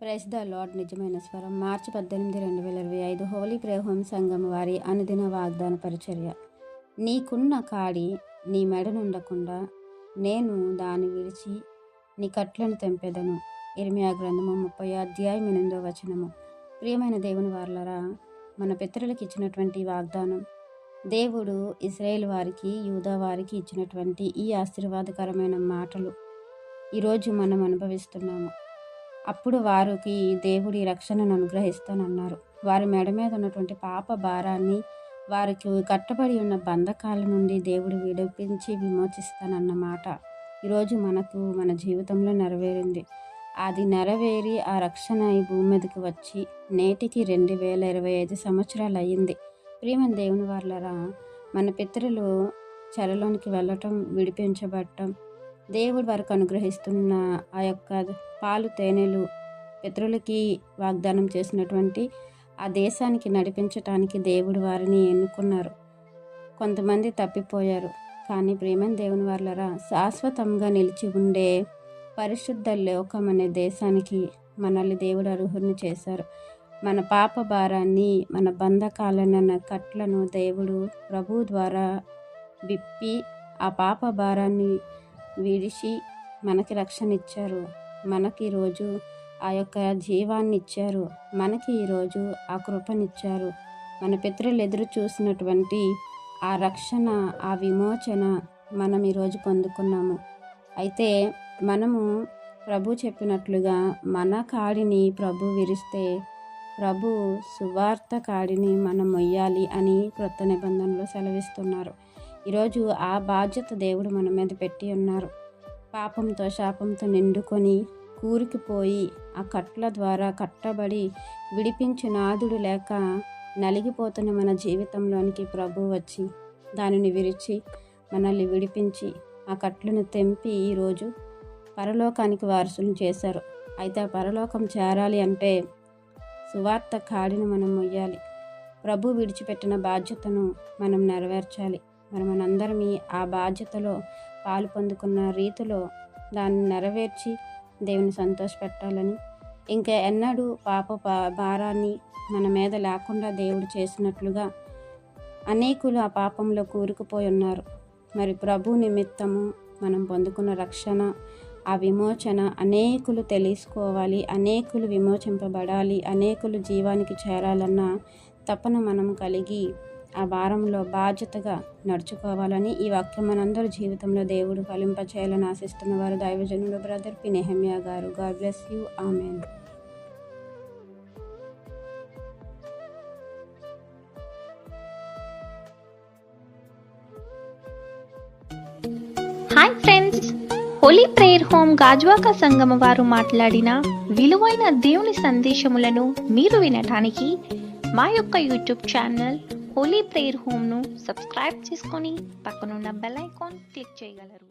Praise the lord. నిజమైన స్వరం. మార్చి 18, 2025 Holi prayer home సంఘం వారి అనుదిన వాగ్దాన పరిచర్య. నీకున్న కాడి నీ మెడనుండకుండా నేను దాన్ని విడిచి నీ కట్లను తెంపెదను. ఇర్మియా గ్రంథము 30:8. ప్రియమైన దేవుని వారలారా, మన పితరులకు ఇచ్చినటువంటి వాగ్దానం, దేవుడు ఇశ్రాయేల్ వారికి, యూదా వారికి ఇచ్చినటువంటి ఈ ఆశీర్వాదకరమైన మాటలు ఈరోజు మనం అనుభవిస్తున్నాము. అప్పుడు వారికి దేవుడి రక్షణను అనుగ్రహిస్తానన్నారు. వారి మెడ మీద ఉన్నటువంటి పాప భారాన్ని, వారికి కట్టబడి ఉన్న బంధకాల నుండి దేవుడు విడిపించి విమోచిస్తానన్న మాట ఈరోజు మన జీవితంలో నెరవేరింది. అది నెరవేరి ఆ రక్షణ ఈ భూమి మీదకి వచ్చి నేటికి 2025 సంవత్సరాలు అయ్యింది. ప్రియమైన దేవుని వారలారా, మన పితరులు చెరలోనికి వెళ్ళటం, విడిపించబడటం, దేవుడు వారికి అనుగ్రహిస్తున్న ఆ యొక్క పాలు తేనెలు పితరులకి వాగ్దానం చేసినటువంటి ఆ దేశానికి నడిపించటానికి దేవుడు వారిని ఎన్నుకున్నారు. కొంతమంది తప్పిపోయారు. కానీ ప్రియమైన దేవుని వారలారా, శాశ్వతంగా నిలిచి ఉండే పరిశుద్ధ లోకం అనే దేశానికి మనల్ని దేవుడు అర్హుల్ని చేశారు. మన పాప భారాన్ని, మన బంధకాలన్న కట్లను దేవుడు ప్రభు ద్వారా విప్పి ఆ పాప భారాన్ని విడిచి మనకి రక్షణ ఇచ్చారు. మనకి ఈరోజు ఆ యొక్క జీవాన్ని ఇచ్చారు. మనకి ఈరోజు ఆ కృపనిచ్చారు. మన పితరులు ఎదురు చూసినటువంటి ఆ రక్షణ, ఆ విమోచన మనం ఈరోజు పొందుకున్నాము. అయితే మనము ప్రభు చెప్పినట్లుగా మన కాడిని ప్రభు విరిస్తే, ప్రభు సువార్త కాడిని మనం మొయ్యాలి అని క్రొత్త నిబంధనలో సెలవిస్తున్నారు. ఈరోజు ఆ బాధ్యత దేవుడు మన మీద పెట్టి ఉన్నారు. పాపంతో, శాపంతో నిండుకొని కూరుకుపోయి ఆ కట్ల ద్వారా కట్టబడి విడిపించు నాదుడు లేక నలిగిపోతున్న మన జీవితంలోనికి ప్రభు వచ్చి దానిని విరిచి మనల్ని విడిపించి ఆ కట్లను తెంపి ఈరోజు పరలోకానికి వారసులను చేశారు. అయితే ఆ పరలోకం చేరాలి అంటే సువార్త కాడిని మనం మొయ్యాలి. ప్రభు విడిచిపెట్టిన బాధ్యతను మనం నెరవేర్చాలి. మనందరం ఆ బాధ్యతలో పాలు పొందుకున్న రీతిలో దాన్ని నెరవేర్చి దేవుని సంతోషపెట్టాలని, ఇంకా ఎన్నడూ పాప భారాన్ని మన మీద లేకుండా దేవుడు చేసినట్లుగా అనేకులు ఆ పాపంలో కూరుకుపోయి ఉన్నారు. మరి ప్రభు నిమిత్తము మనం పొందుకున్న రక్షణ, ఆ విమోచన అనేకులు తెలుసుకోవాలి, అనేకులు విమోచింపబడాలి, అనేకులు జీవానికి చేరాలన్న తపన మనం కలిగి ఆ భారంలో బాధ్యతగా నడుచుకోవాలని ఈ వాక్యం మనందరి జీవితంలో దేవుడు ఫలింపచేయాలని ఆశిస్తున్న వారు దైవజనుడు బ్రదర్ పి. నెహెమ్యా గారు. God bless you. Amen. Hi friends, holy prayer home Gajuwaka సంఘం వారు మాట్లాడిన విలువైన దేవుని సందేశములను మీరు వినటానికి మా యొక్క యూట్యూబ్ ఛానల్ హోలీ ప్రేయర్ హోమ్ను సబ్స్క్రైబ్ చేసుకొని పక్కనున్న బెల్ ఐకాన్ క్లిక్ చేయగలరు.